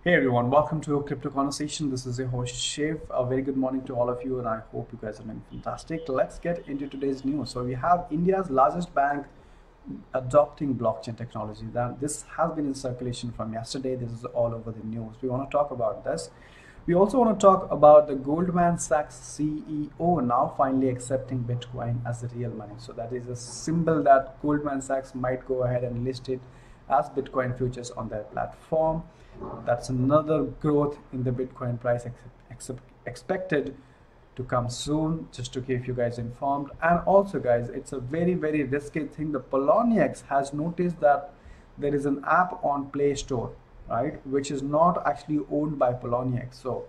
Hey everyone, welcome to Crypto Conversation. This is your host Shiv. A very good morning to all of you, and I hope you guys are doing fantastic. Let's get into today's news. So we have India's largest bank adopting blockchain technology. That this has been in circulation from yesterday. This is all over the news. We want to talk about this. We also want to talk about the Goldman Sachs CEO now finally accepting Bitcoin as the real money. So that is a symbol that Goldman Sachs might go ahead and list it as Bitcoin futures on their platform. That's another growth in the Bitcoin price expected to come soon, just to keep you guys informed. And also guys, it's a very risky thing. The Poloniex has noticed that there is an app on Play Store, right, which is not actually owned by Poloniex. So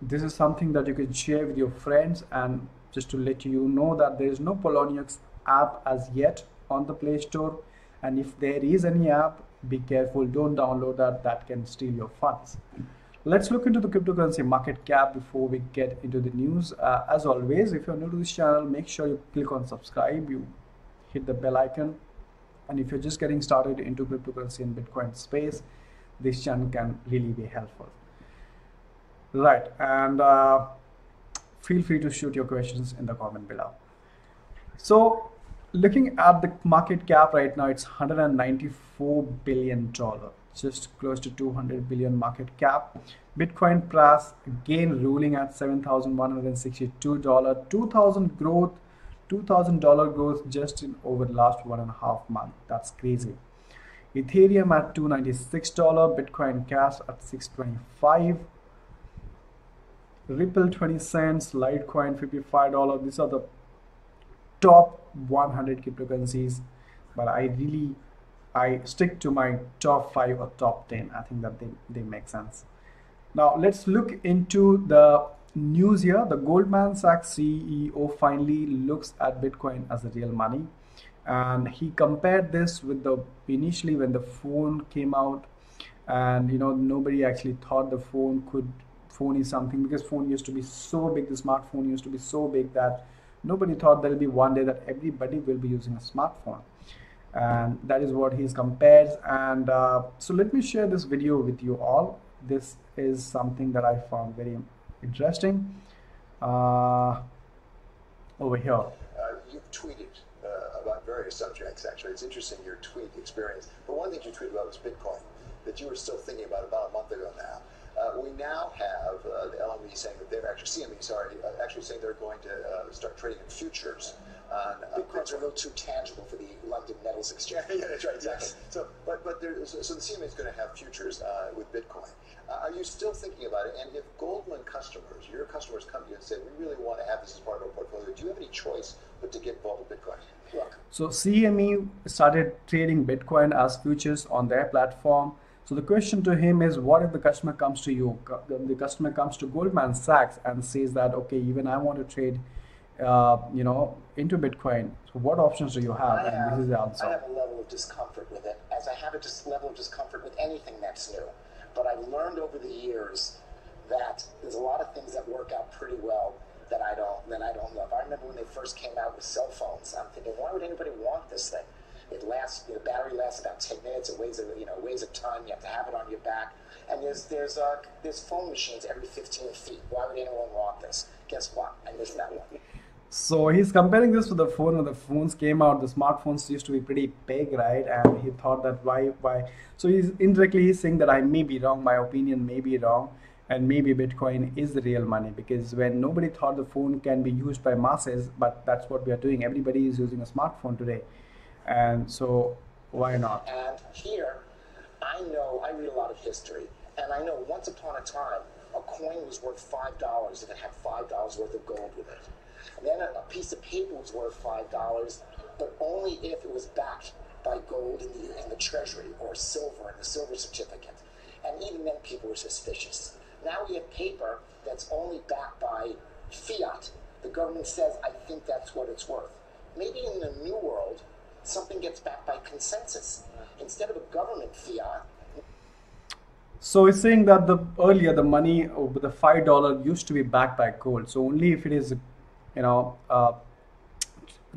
this is something that you can share with your friends, and just to let you know that there is no Poloniex app as yet on the Play Store. And if there is any app, be careful, don't download that can steal your funds. Let's look into the cryptocurrency market cap before we get into the news. As always, if you're new to this channel, make sure you click on subscribe, you hit the bell icon, and if you're just getting started into cryptocurrency and Bitcoin space, this channel can really be helpful. Right, and feel free to shoot your questions in the comment below. So looking at the market cap right now, it's $194 billion, just close to 200 billion market cap. Bitcoin price again ruling at $7,162, $2,000 growth just in over the last 1.5 months. That's crazy. Ethereum at $296, Bitcoin Cash at 625, Ripple 20 cents, Litecoin $55. These are the top 100 cryptocurrencies, but I stick to my top 5 or top 10. I think that they make sense. Now let's look into the news here. The Goldman Sachs CEO finally looks at Bitcoin as the real money, and he compared this with the initially when the phone came out, and nobody actually thought the phone is something, because phone used to be so big, the smartphone used to be so big that nobody thought there will be one day that everybody will be using a smartphone. And that is what he's compared. And so let me share this video with you all. This is something that I found very interesting over here. You've tweeted about various subjects, actually. It's interesting, your tweet experience. But one thing you tweeted about was Bitcoin, that you were still thinking about a month ago now. We now have the LME saying that they're actually, CME, sorry, actually saying they're going to start trading in futures on Bitcoins are a little too tangible for the London Metals Exchange. Yeah, that's right, exactly. So the CME is going to have futures with Bitcoin. Are you still thinking about it? And if Goldman customers, your customers, come to you and say, we really want to have this as part of our portfolio, do you have any choice but to get involved with Bitcoin? Look, So CME started trading Bitcoin as futures on their platform. So the question to him is, what if the customer comes to you, the customer comes to Goldman Sachs and says that, okay, even I want to trade, into Bitcoin. So what options do you have? And this is the I answer. have a level of discomfort with it, as I have a level of discomfort with anything that's new. But I've learned over the years that there's a lot of things that work out pretty well that I don't love. I remember when they first came out with cell phones. I'm thinking, why would anybody want this thing? It lasts. The battery lasts about 10 minutes. It weighs weighs a ton. You have to have it on your back. And there's phone machines every 15 feet. Why would anyone want this? Guess what? I missed that one. So he's comparing this with the phone. When the phones came out, the smartphones used to be pretty big, right? And he thought that why? So he's saying that I may be wrong, my opinion may be wrong, and maybe Bitcoin is the real money, because when nobody thought the phone can be used by masses, but that's what we are doing. Everybody is using a smartphone today, and so why not? And here, I read a lot of history, and I know once upon a time, a coin was worth $5 if it had $5 worth of gold with it. And then a piece of paper was worth $5, but only if it was backed by gold in the treasury, or silver in the silver certificate. And even then, people were suspicious. Now we have paper that's only backed by fiat. The government says, I think that's what it's worth. Maybe in the new world, something gets backed by consensus. Instead of a government fiat. So it's saying that earlier the money with the $5 used to be backed by gold. So only if it is,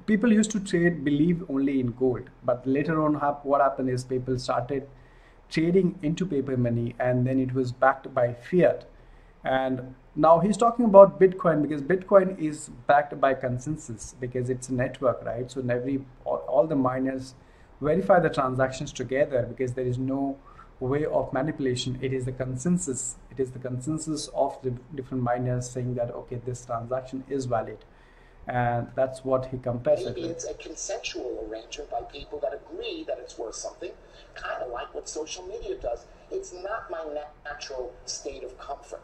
people used to believe only in gold. But later on, what happened is people started trading into paper money, and then it was backed by fiat. And now he's talking about Bitcoin because Bitcoin is backed by consensus because it's a network, right? So all the miners verify the transactions together because there is no way of manipulation. It is the consensus. It is the consensus of the different miners saying that okay, this transaction is valid, and that's what he compares it Maybe with. it's a consensual arrangement by people that agree that it's worth something, kind of like what social media does. It's not my natural state of comfort.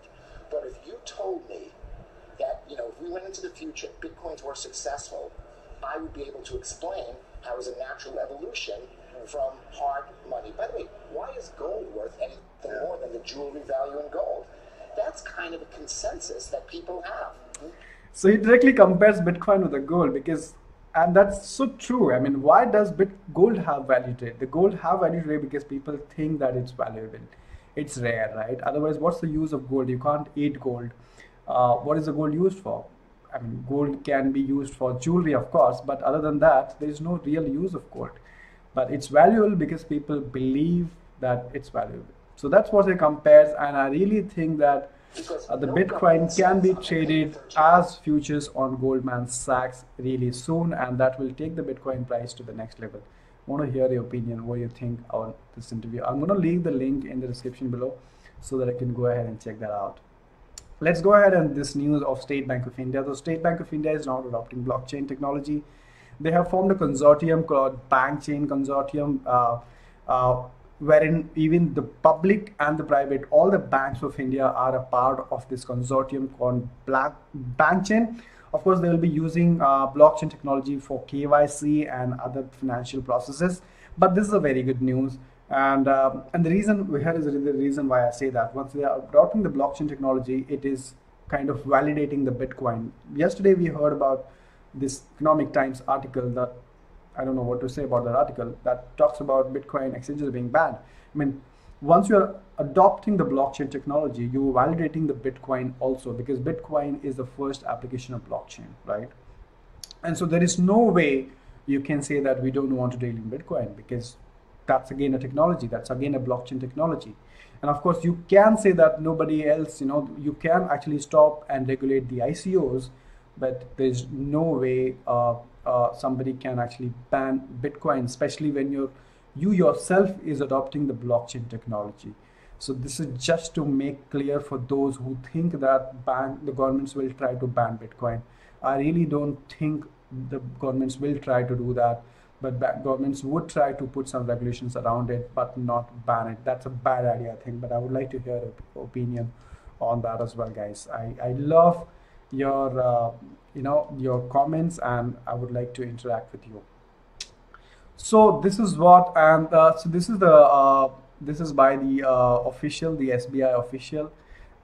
But if you told me that, if we went into the future, Bitcoins were successful, I would be able to explain how it's a natural evolution from hard money. By the way, why is gold worth anything more than the jewelry value in gold? That's kind of a consensus that people have. So he directly compares Bitcoin with the gold because, and that's so true. I mean, why does gold have value today? The gold have value today because people think that it's valuable. It's rare, right? Otherwise, what's the use of gold? You can't eat gold. What is the gold used for? I mean, gold can be used for jewelry, of course, but other than that, there is no real use of gold. But it's valuable because people believe that it's valuable. So that's what he compares, and I really think that the Bitcoin can be traded as futures on Goldman Sachs really soon, and that will take the Bitcoin price to the next level. I want to hear your opinion, what you think on this interview. I'm going to leave the link in the description below so that I can go ahead and check that out. Let's go ahead and this news of State Bank of India. The State Bank of India is now adopting blockchain technology. They have formed a consortium called Bank Chain Consortium, wherein even the public and the private, all the banks of India are a part of this consortium called Bank Chain. Of course, they will be using blockchain technology for KYC and other financial processes. But this is a very good news. And the reason here is the reason why I say that once they are adopting the blockchain technology, it is kind of validating the Bitcoin. Yesterday, we heard about this Economic Times article that I don't know what to say about that article that talks about Bitcoin exchanges being banned. I mean, once you are adopting the blockchain technology, you are validating the Bitcoin also because Bitcoin is the first application of blockchain, right? And so there is no way you can say that we don't want to deal in Bitcoin because that's again a technology, that's again a blockchain technology. And of course, you can say that nobody else, you can actually stop and regulate the ICOs, but there's no way somebody can actually ban Bitcoin, especially when you yourself is adopting the blockchain technology. So this is just to make clear for those who think that the governments will try to ban Bitcoin. I really don't think the governments will try to do that, but governments would try to put some regulations around it, but not ban it. That's a bad idea, I think, but I would like to hear your opinion on that as well, guys. I love your your comments, and I would like to interact with you. So this is what, and so this is the this is by the official, the SBI official.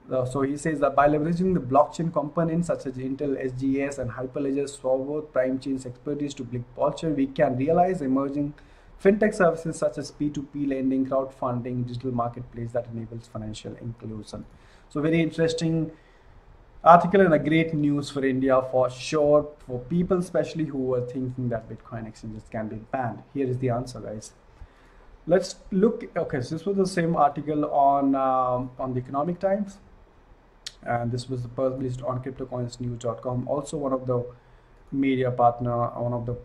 So he says that by leveraging the blockchain components such as Intel SGS and Hyperledger Swavot Prime Chain's expertise to build culture, we can realize emerging fintech services such as P2P lending, crowdfunding, digital marketplace that enables financial inclusion. So very interesting article and a great news for India for sure, for people especially who were thinking that Bitcoin exchanges can be banned. Here is the answer, guys. Let's look. Okay, so this was the same article on the Economic Times, and this was published on cryptocoinsnews.com. Also one of the media partner, one of the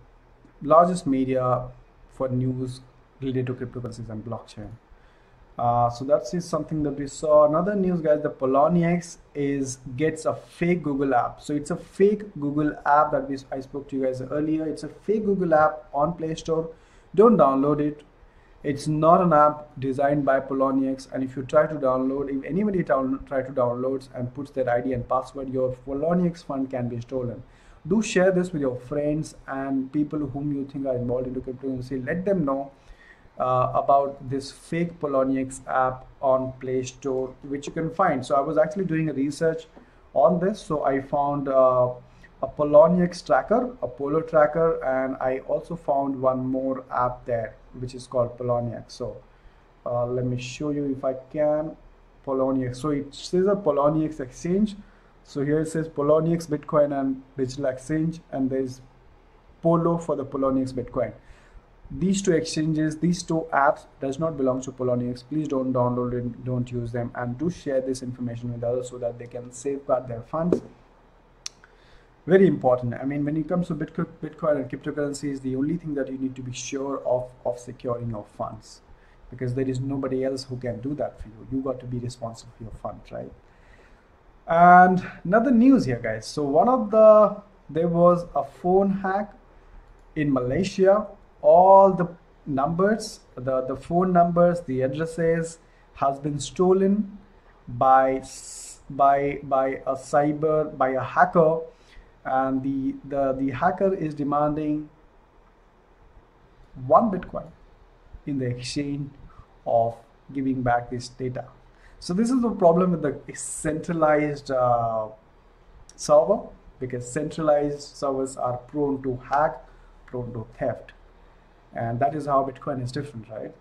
largest media for news related to cryptocurrencies and blockchain. So that is something that we saw. Another news, guys, the Poloniex gets a fake Google app. So it's a fake Google app that I spoke to you guys earlier. It's a fake Google app on Play Store. Don't download it. It's not an app designed by Poloniex, and if you try to download, if anybody try to download and puts their ID and password, your Poloniex fund can be stolen. Do share this with your friends and people whom you think are involved into cryptocurrency. Let them know about this fake Poloniex app on Play Store, which you can find. So I was actually doing a research on this, so I found a Poloniex tracker, a Polo tracker, and I also found one more app there which is called Poloniex. So let me show you if I can. Poloniex. So it says a Poloniex exchange. So here it says Poloniex Bitcoin and digital exchange, and there is Polo for the Poloniex Bitcoin. these two exchanges, these two apps does not belong to Poloniex. Please don't download it, don't use them, and do share this information with others so that they can safeguard their funds. Very important. I mean, when it comes to Bitcoin and cryptocurrencies, the only thing that you need to be sure of securing your funds, because there is nobody else who can do that for you. You got to be responsible for your funds, right? And another news here, guys. So there was a phone hack in Malaysia. All the numbers, the phone numbers, the addresses has been stolen by a hacker, and the hacker is demanding 1 Bitcoin in the exchange of giving back this data. So this is the problem with the centralized server, because centralized servers are prone to hack, prone to theft, and that is how Bitcoin is different, right?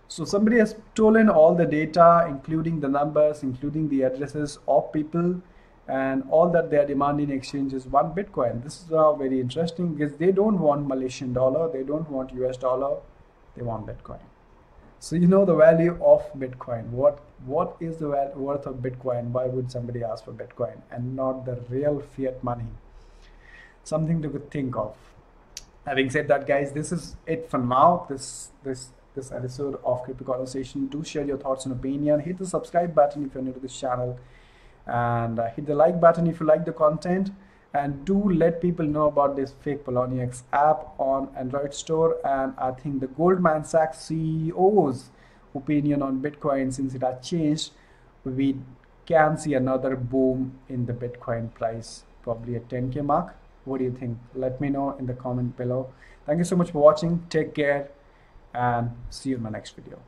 So somebody has stolen all the data, including the numbers, including the addresses of people, and all that they are demanding in exchange is 1 Bitcoin. This is very interesting, because they don't want Malaysian dollar, they don't want US dollar, they want Bitcoin. So you know the value of Bitcoin. What is the worth of Bitcoin? Why would somebody ask for Bitcoin and not the real fiat money? Something to think of. Having said that, guys, this is it for now. This episode of Crypto Conversation. Do share your thoughts and opinion. Hit the subscribe button if you're new to this channel, and hit the like button if you like the content, and do let people know about this fake Poloniex app on Android store. And I think the Goldman Sachs CEO's opinion on Bitcoin, since it has changed, we can see another boom in the Bitcoin price, probably at 10K mark. What do you think? Let me know in the comment below. Thank you so much for watching. Take care and see you in my next video.